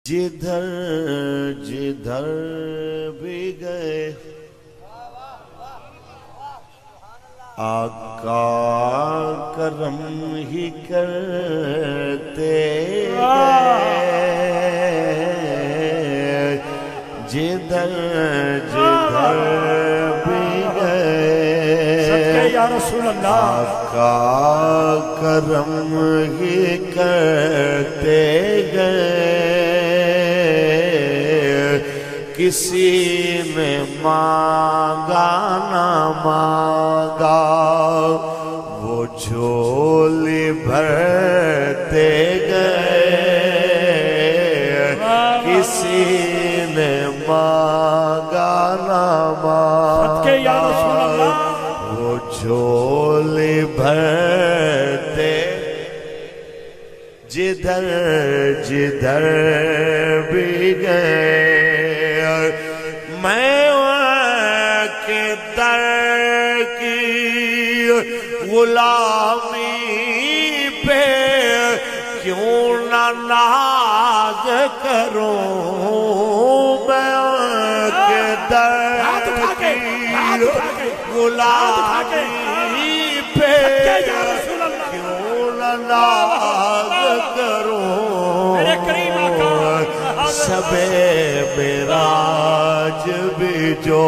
جدھر جدھر بھی گئے آقا کرم ہی کرتے گئے جدھر جدھر بھی گئے صدقے یا رسول اللہ آقا کرم ہی کرتے گئے کسی نے مانگا نہ مانگا وہ جھولی بھرتے گئے کسی نے مانگا نہ مانگا صدقے یا رسول اللہ وہ جھولی بھرتے جدھر جدھر بھی گئے میں ان کے در کی غلامی پہ کیوں نہ ناز کروں میں ان کے در کی غلامی پہ کیوں نہ ناز کروں شب معراج بھی جو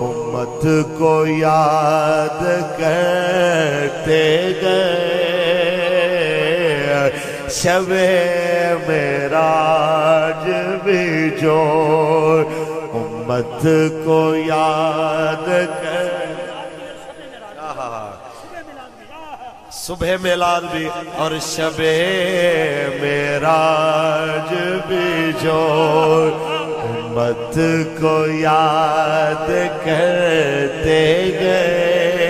امت کو یاد کرتے گئے شب معراج بھی جو امت کو یاد کرتے صبح میلاد بھی اور شب معراج بھی جو امت کو یاد کرتے گئے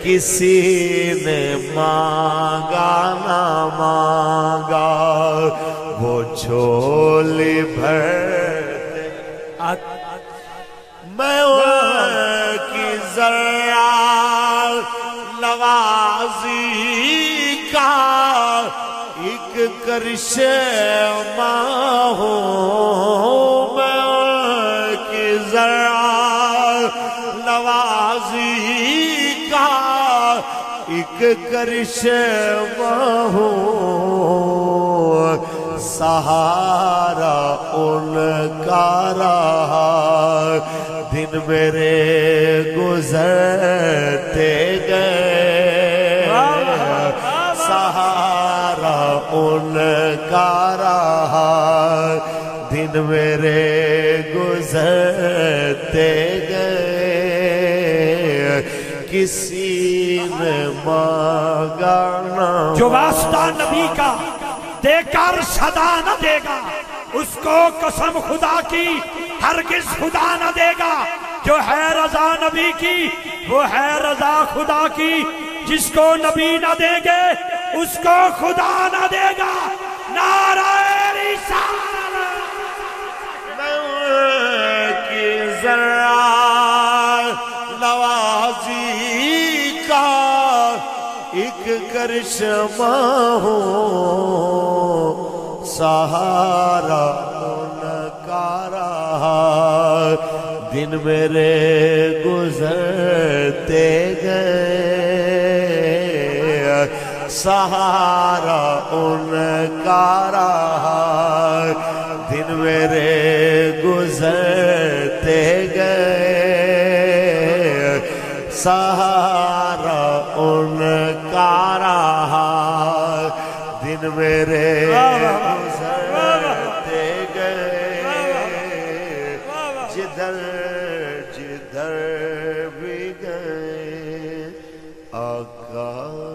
کسی نے مانگا نہ مانگا وہ جھولی بھرتے میں ان کی ذرا نوازی کا ایک کرشمہ ہوں میں ان کی ذرا نوازی کا ایک کرشمہ ہوں سہارا ان کا رہا دن میرے گزرتے گئے سہارا ان کا رہا دن میرے گزرتے گئے کسی نے مانگا نہ جو واسطہ نبی کا دے کر صدا نہ دے گا اس کو قسم خدا کی ہرگز خدا نہ دے گا جو ہے رضا نبی کی وہ ہے رضا خدا کی جس کو نبی نہ دے گے اس کو خدا نہ دے گا نعرہ رسالت میں ان کی ذرا نوازی کا ایک کرشمہ ہوں سہارا ان کا رہا دن میرے گزرتے گئے سہارا ان کا رہا دن میرے گزرتے گئے سہارا ان کا رہا دن میرے گزرتے گئے جدھر جدھر بھی گئے آقا